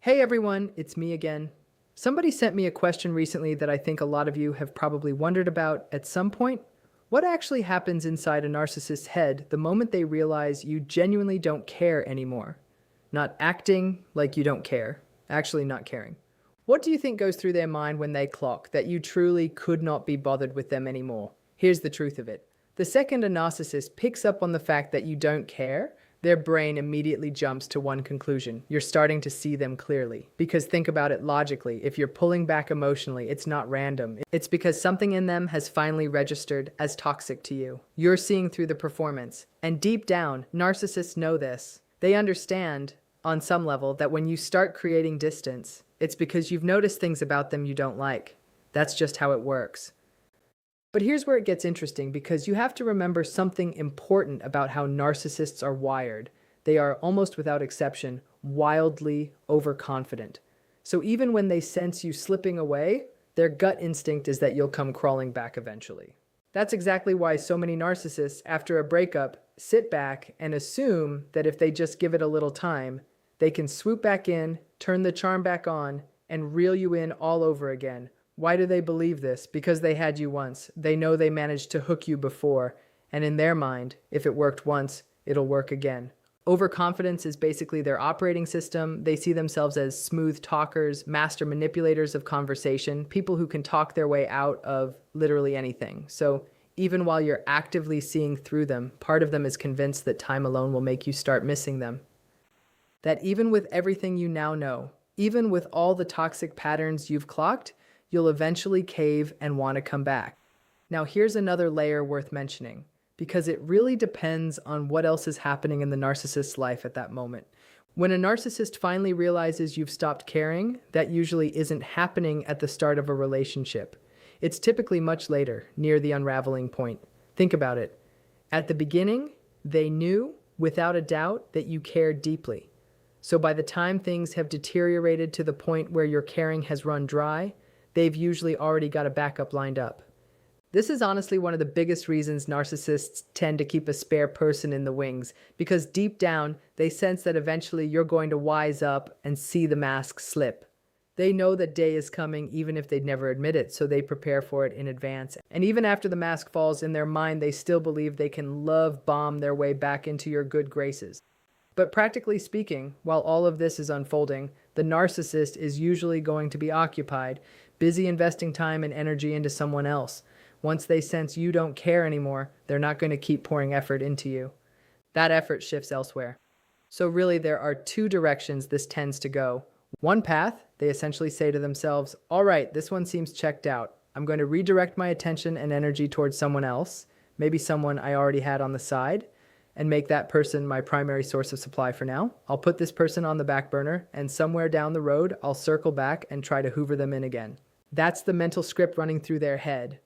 Hey everyone, it's me again. Somebody sent me a question recently that I think a lot of you have probably wondered about at some point. What actually happens inside a narcissist's head the moment they realize you genuinely don't care anymore? Not acting like you don't care, actually not caring. What do you think goes through their mind when they clock that you truly could not be bothered with them anymore? Here's the truth of it. The second a narcissist picks up on the fact that you don't care, their brain immediately jumps to one conclusion. You're starting to see them clearly. Because think about it logically. If you're pulling back emotionally, it's not random. It's because something in them has finally registered as toxic to you. You're seeing through the performance. And deep down, narcissists know this. They understand, on some level, that when you start creating distance, it's because you've noticed things about them you don't like. That's just how it works. But here's where it gets interesting, because you have to remember something important about how narcissists are wired. They are, almost without exception, wildly overconfident. So even when they sense you slipping away, their gut instinct is that you'll come crawling back eventually. That's exactly why so many narcissists, after a breakup, sit back and assume that if they just give it a little time, they can swoop back in, turn the charm back on, and reel you in all over again. Why do they believe this? Because they had you once. They know they managed to hook you before. And in their mind, if it worked once, it'll work again. Overconfidence is basically their operating system. They see themselves as smooth talkers, master manipulators of conversation, people who can talk their way out of literally anything. So even while you're actively seeing through them, part of them is convinced that time alone will make you start missing them. That even with everything you now know, even with all the toxic patterns you've clocked, you'll eventually cave and want to come back. Now here's another layer worth mentioning, because it really depends on what else is happening in the narcissist's life at that moment. When a narcissist finally realizes you've stopped caring, that usually isn't happening at the start of a relationship. It's typically much later, near the unraveling point. Think about it. At the beginning, they knew, without a doubt, that you cared deeply. So by the time things have deteriorated to the point where your caring has run dry, they've usually already got a backup lined up. This is honestly one of the biggest reasons narcissists tend to keep a spare person in the wings, because deep down, they sense that eventually you're going to wise up and see the mask slip. They know that day is coming even if they'd never admit it, so they prepare for it in advance. And even after the mask falls, in their mind, they still believe they can love bomb their way back into your good graces. But practically speaking, while all of this is unfolding, the narcissist is usually going to be occupied, busy investing time and energy into someone else. Once they sense you don't care anymore, they're not going to keep pouring effort into you. That effort shifts elsewhere. So really, there are two directions this tends to go. One path, they essentially say to themselves, all right, this one seems checked out. I'm going to redirect my attention and energy towards someone else, maybe someone I already had on the side, and make that person my primary source of supply for now. I'll put this person on the back burner, and somewhere down the road, I'll circle back and try to hoover them in again. That's the mental script running through their head.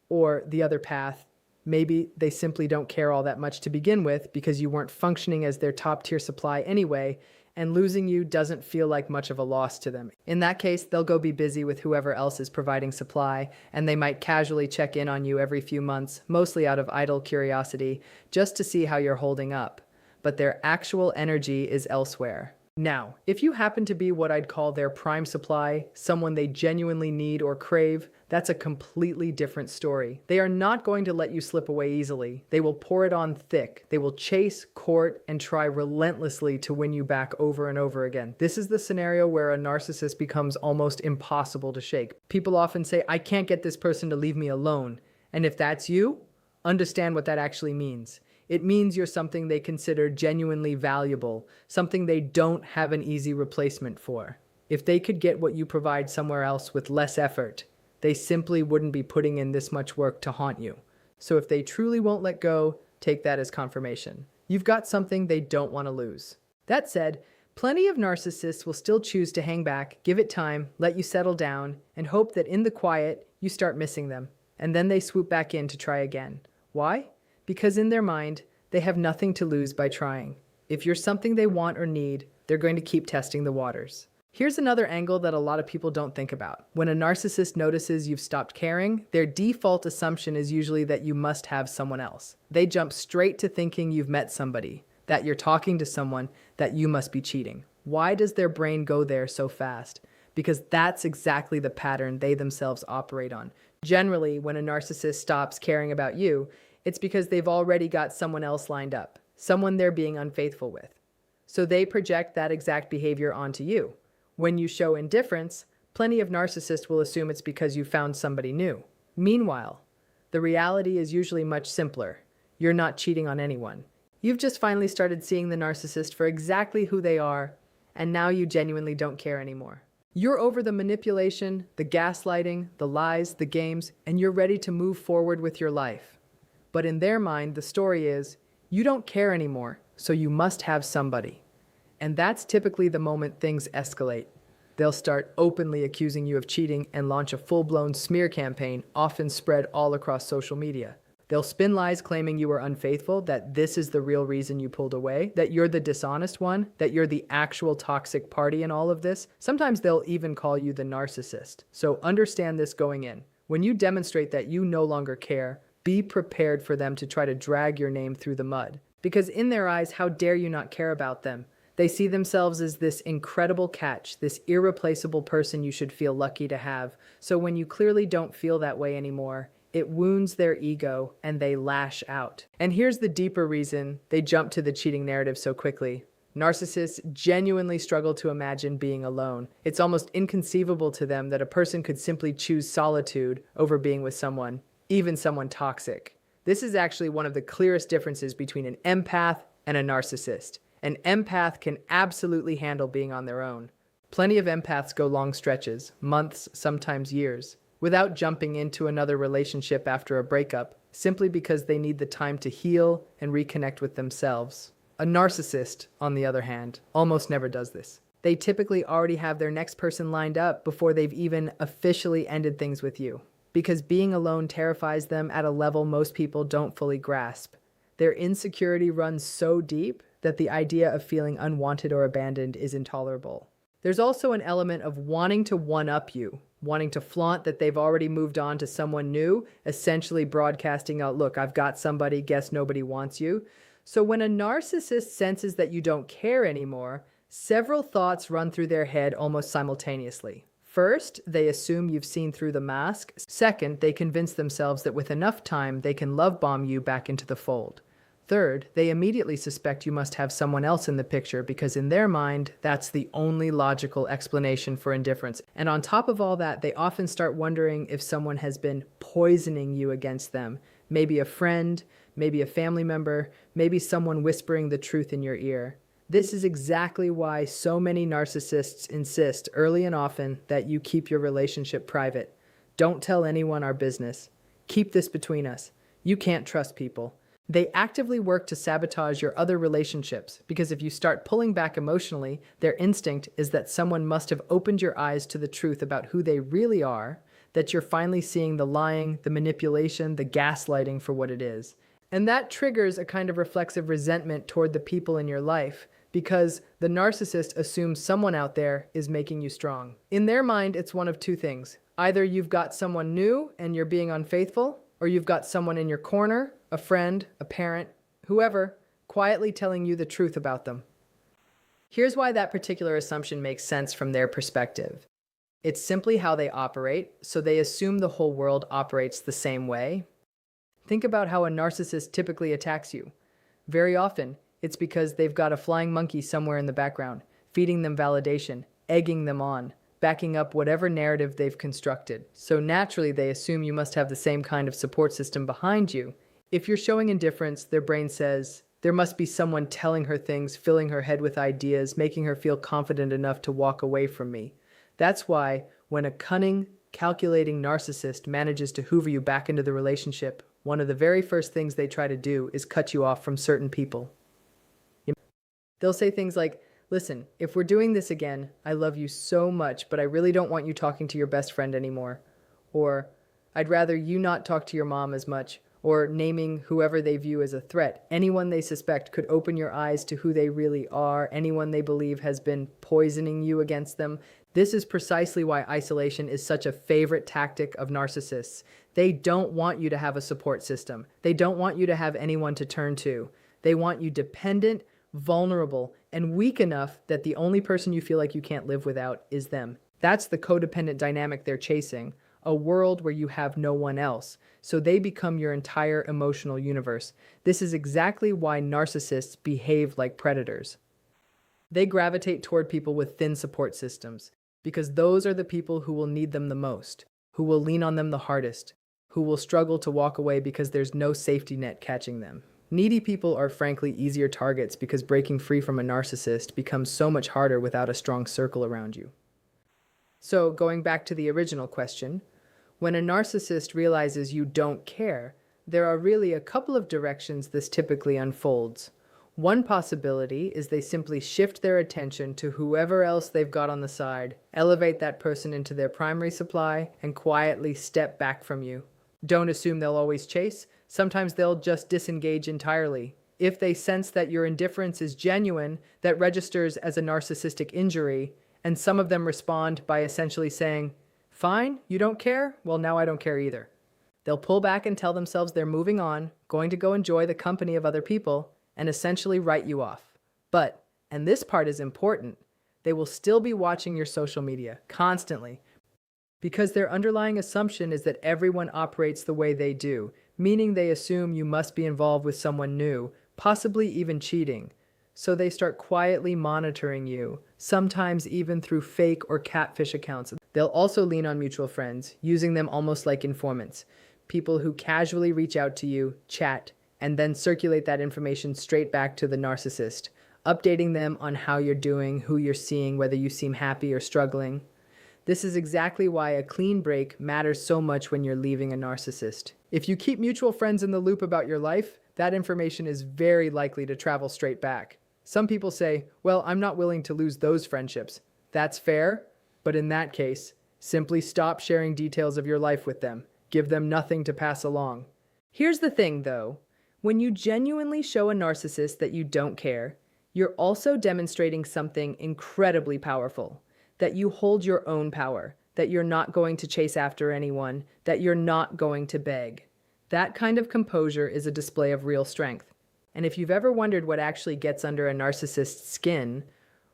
Or the other path, maybe they simply don't care all that much to begin with because you weren't functioning as their top tier supply anyway, and losing you doesn't feel like much of a loss to them. In that case, they'll go be busy with whoever else is providing supply, and they might casually check in on you every few months, mostly out of idle curiosity, just to see how you're holding up. But their actual energy is elsewhere. Now, if you happen to be what I'd call their prime supply, someone they genuinely need or crave, that's a completely different story. They are not going to let you slip away easily. They will pour it on thick. They will chase, court, and try relentlessly to win you back over and over again. This is the scenario where a narcissist becomes almost impossible to shake. People often say, I can't get this person to leave me alone. And if that's you, understand what that actually means. It means you're something they consider genuinely valuable, something they don't have an easy replacement for. If they could get what you provide somewhere else with less effort, they simply wouldn't be putting in this much work to haunt you. So if they truly won't let go, take that as confirmation. You've got something they don't want to lose. That said, plenty of narcissists will still choose to hang back, give it time, let you settle down, and hope that in the quiet, you start missing them. And then they swoop back in to try again. Why? Because in their mind, they have nothing to lose by trying. If you're something they want or need, they're going to keep testing the waters. Here's another angle that a lot of people don't think about. When a narcissist notices you've stopped caring, their default assumption is usually that you must have someone else. They jump straight to thinking you've met somebody, that you're talking to someone, that you must be cheating. Why does their brain go there so fast? Because that's exactly the pattern they themselves operate on. Generally, when a narcissist stops caring about you, it's because they've already got someone else lined up, someone they're being unfaithful with. So they project that exact behavior onto you. When you show indifference, plenty of narcissists will assume it's because you found somebody new. Meanwhile, the reality is usually much simpler. You're not cheating on anyone. You've just finally started seeing the narcissist for exactly who they are, and now you genuinely don't care anymore. You're over the manipulation, the gaslighting, the lies, the games, and you're ready to move forward with your life. But in their mind, the story is, you don't care anymore, so you must have somebody. And that's typically the moment things escalate. They'll start openly accusing you of cheating and launch a full-blown smear campaign, often spread all across social media. They'll spin lies claiming you were unfaithful, that this is the real reason you pulled away, that you're the dishonest one, that you're the actual toxic party in all of this. Sometimes they'll even call you the narcissist. So understand this going in. When you demonstrate that you no longer care, be prepared for them to try to drag your name through the mud. Because in their eyes, how dare you not care about them? They see themselves as this incredible catch, this irreplaceable person you should feel lucky to have. So when you clearly don't feel that way anymore, it wounds their ego and they lash out. And here's the deeper reason they jump to the cheating narrative so quickly. Narcissists genuinely struggle to imagine being alone. It's almost inconceivable to them that a person could simply choose solitude over being with someone, even someone toxic. This is actually one of the clearest differences between an empath and a narcissist. An empath can absolutely handle being on their own. Plenty of empaths go long stretches, months, sometimes years, without jumping into another relationship after a breakup, simply because they need the time to heal and reconnect with themselves. A narcissist, on the other hand, almost never does this. They typically already have their next person lined up before they've even officially ended things with you, because being alone terrifies them at a level most people don't fully grasp. Their insecurity runs so deep that the idea of feeling unwanted or abandoned is intolerable. There's also an element of wanting to one-up you, wanting to flaunt that they've already moved on to someone new, essentially broadcasting out, look, I've got somebody, guess nobody wants you. So when a narcissist senses that you don't care anymore, several thoughts run through their head almost simultaneously. First, they assume you've seen through the mask. Second, they convince themselves that with enough time, they can love bomb you back into the fold. Third, they immediately suspect you must have someone else in the picture because in their mind, that's the only logical explanation for indifference. And on top of all that, they often start wondering if someone has been poisoning you against them. Maybe a friend, maybe a family member, maybe someone whispering the truth in your ear. This is exactly why so many narcissists insist early and often that you keep your relationship private. Don't tell anyone our business. Keep this between us. You can't trust people. They actively work to sabotage your other relationships because if you start pulling back emotionally, their instinct is that someone must have opened your eyes to the truth about who they really are, that you're finally seeing the lying, the manipulation, the gaslighting for what it is. And that triggers a kind of reflexive resentment toward the people in your life because the narcissist assumes someone out there is making you strong. In their mind, it's one of two things. Either you've got someone new and you're being unfaithful, or you've got someone in your corner, a friend, a parent, whoever, quietly telling you the truth about them. Here's why that particular assumption makes sense from their perspective. It's simply how they operate, so they assume the whole world operates the same way. Think about how a narcissist typically attacks you. Very often, it's because they've got a flying monkey somewhere in the background, feeding them validation, egging them on, backing up whatever narrative they've constructed. So naturally, they assume you must have the same kind of support system behind you. If you're showing indifference, their brain says, there must be someone telling her things, filling her head with ideas, making her feel confident enough to walk away from me. That's why when a cunning, calculating narcissist manages to hoover you back into the relationship, one of the very first things they try to do is cut you off from certain people. They'll say things like, listen, if we're doing this again, I love you so much, but I really don't want you talking to your best friend anymore. Or, I'd rather you not talk to your mom as much. Or naming whoever they view as a threat. Anyone they suspect could open your eyes to who they really are. Anyone they believe has been poisoning you against them. This is precisely why isolation is such a favorite tactic of narcissists. They don't want you to have a support system. They don't want you to have anyone to turn to. They want you dependent, vulnerable, and weak enough that the only person you feel like you can't live without is them. That's the codependent dynamic they're chasing, a world where you have no one else. So they become your entire emotional universe. This is exactly why narcissists behave like predators. They gravitate toward people with thin support systems, because those are the people who will need them the most, who will lean on them the hardest, who will struggle to walk away because there's no safety net catching them. Needy people are frankly easier targets because breaking free from a narcissist becomes so much harder without a strong circle around you. So, going back to the original question, when a narcissist realizes you don't care, there are really a couple of directions this typically unfolds. One possibility is they simply shift their attention to whoever else they've got on the side, elevate that person into their primary supply, and quietly step back from you. Don't assume they'll always chase. Sometimes they'll just disengage entirely. If they sense that your indifference is genuine, that registers as a narcissistic injury, and some of them respond by essentially saying, "Fine, you don't care? Well, now I don't care either." They'll pull back and tell themselves they're moving on, going to go enjoy the company of other people, and essentially write you off. But, and this part is important, they will still be watching your social media constantly, because their underlying assumption is that everyone operates the way they do, meaning they assume you must be involved with someone new, possibly even cheating. So they start quietly monitoring you, sometimes even through fake or catfish accounts. They'll also lean on mutual friends, using them almost like informants, people who casually reach out to you, chat, and then circulate that information straight back to the narcissist, updating them on how you're doing, who you're seeing, whether you seem happy or struggling. This is exactly why a clean break matters so much when you're leaving a narcissist. If you keep mutual friends in the loop about your life, that information is very likely to travel straight back. Some people say, well, I'm not willing to lose those friendships. That's fair, but in that case, simply stop sharing details of your life with them. Give them nothing to pass along. Here's the thing, though. When you genuinely show a narcissist that you don't care, you're also demonstrating something incredibly powerful. That you hold your own power, that you're not going to chase after anyone, that you're not going to beg. That kind of composure is a display of real strength. And if you've ever wondered what actually gets under a narcissist's skin,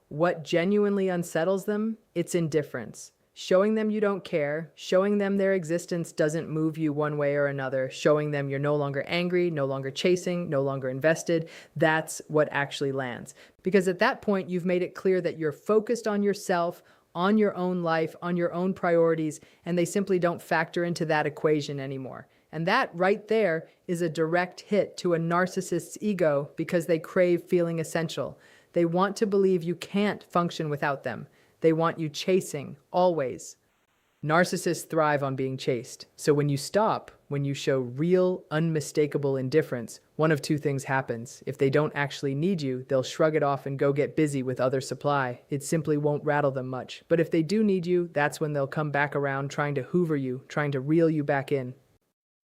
what genuinely unsettles them, it's indifference. Showing them you don't care, showing them their existence doesn't move you one way or another, showing them you're no longer angry, no longer chasing, no longer invested, that's what actually lands. Because at that point, you've made it clear that you're focused on yourself, on your own life, on your own priorities, and they simply don't factor into that equation anymore. And that right there is a direct hit to a narcissist's ego because they crave feeling essential. They want to believe you can't function without them. They want you chasing, always. Narcissists thrive on being chased. So when you stop, when you show real, unmistakable indifference, one of two things happens. If they don't actually need you, they'll shrug it off and go get busy with other supply. It simply won't rattle them much. But if they do need you, that's when they'll come back around trying to hoover you, trying to reel you back in.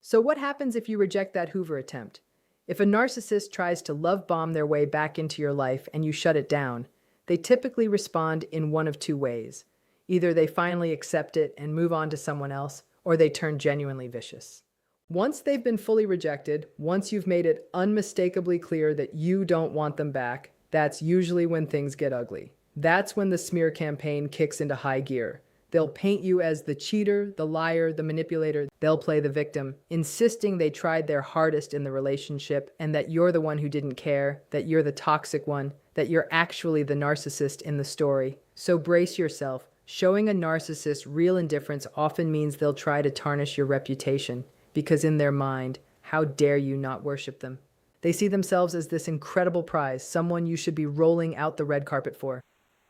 So what happens if you reject that hoover attempt? If a narcissist tries to love bomb their way back into your life and you shut it down, they typically respond in one of two ways. Either they finally accept it and move on to someone else, or they turn genuinely vicious. Once they've been fully rejected, once you've made it unmistakably clear that you don't want them back, that's usually when things get ugly. That's when the smear campaign kicks into high gear. They'll paint you as the cheater, the liar, the manipulator. They'll play the victim, insisting they tried their hardest in the relationship and that you're the one who didn't care, that you're the toxic one, that you're actually the narcissist in the story. So brace yourself. Showing a narcissist real indifference often means they'll try to tarnish your reputation, because in their mind, how dare you not worship them? They see themselves as this incredible prize, someone you should be rolling out the red carpet for.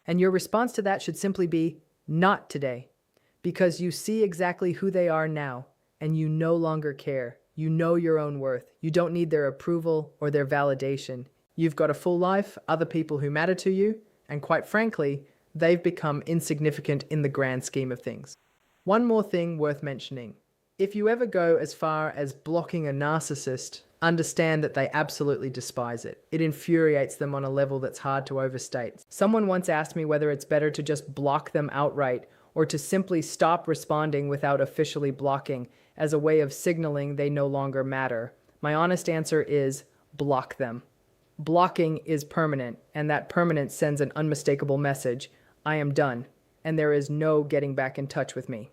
And your response to that should simply be, not today, because you see exactly who they are now, and you no longer care. You know your own worth. You don't need their approval or their validation. You've got a full life, other people who matter to you, and quite frankly, they've become insignificant in the grand scheme of things. One more thing worth mentioning. If you ever go as far as blocking a narcissist, understand that they absolutely despise it. It infuriates them on a level that's hard to overstate. Someone once asked me whether it's better to just block them outright or to simply stop responding without officially blocking as a way of signaling they no longer matter. My honest answer is block them. Blocking is permanent, and that permanence sends an unmistakable message: I am done, and there is no getting back in touch with me.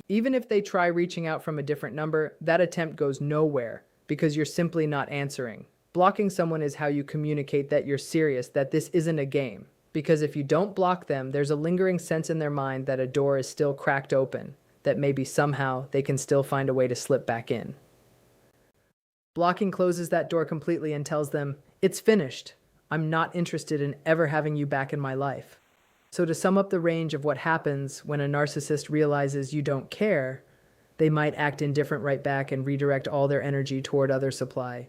Even if they try reaching out from a different number, that attempt goes nowhere because you're simply not answering. Blocking someone is how you communicate that you're serious, that this isn't a game. Because if you don't block them, there's a lingering sense in their mind that a door is still cracked open, that maybe somehow they can still find a way to slip back in. Blocking closes that door completely and tells them, it's finished. I'm not interested in ever having you back in my life. So to sum up the range of what happens when a narcissist realizes you don't care, they might act indifferent right back and redirect all their energy toward other supply.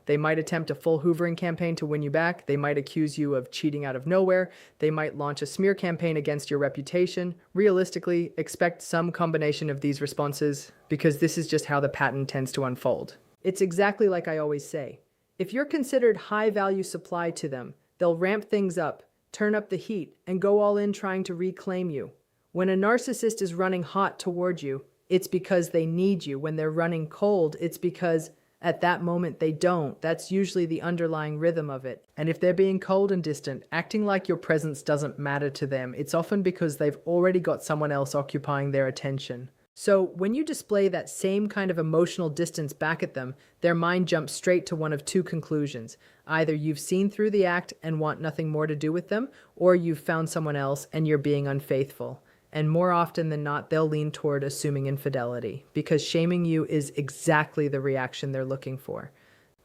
They might attempt a full hoovering campaign to win you back. They might accuse you of cheating out of nowhere. They might launch a smear campaign against your reputation. Realistically, expect some combination of these responses because this is just how the pattern tends to unfold. It's exactly like I always say. If you're considered high-value supply to them, they'll ramp things up, turn up the heat, and go all in trying to reclaim you. When a narcissist is running hot toward you, it's because they need you. When they're running cold, it's because at that moment they don't. That's usually the underlying rhythm of it. And if they're being cold and distant, acting like your presence doesn't matter to them, it's often because they've already got someone else occupying their attention. So when you display that same kind of emotional distance back at them, their mind jumps straight to one of two conclusions. Either you've seen through the act and want nothing more to do with them, or you've found someone else and you're being unfaithful. And more often than not, they'll lean toward assuming infidelity, because shaming you is exactly the reaction they're looking for.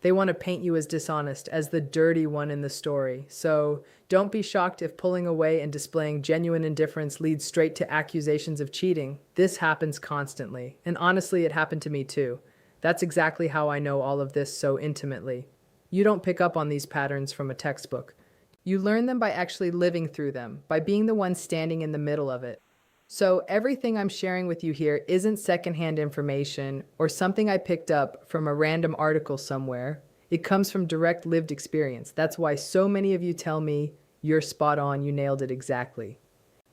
They want to paint you as dishonest, as the dirty one in the story. So don't be shocked if pulling away and displaying genuine indifference leads straight to accusations of cheating. This happens constantly. And honestly, it happened to me too. That's exactly how I know all of this so intimately. You don't pick up on these patterns from a textbook. You learn them by actually living through them, by being the one standing in the middle of it. So everything I'm sharing with you here isn't secondhand information or something I picked up from a random article somewhere. It comes from direct lived experience. That's why so many of you tell me, you're spot on, you nailed it exactly.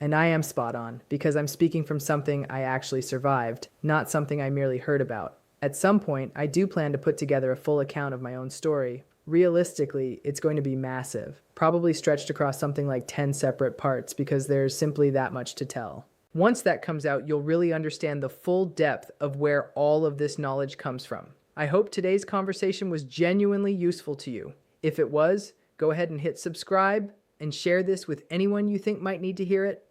And I am spot on because I'm speaking from something I actually survived, not something I merely heard about. At some point, I do plan to put together a full account of my own story. Realistically, it's going to be massive, probably stretched across something like 10 separate parts because there's simply that much to tell. Once that comes out, you'll really understand the full depth of where all of this knowledge comes from. I hope today's conversation was genuinely useful to you. If it was, go ahead and hit subscribe and share this with anyone you think might need to hear it.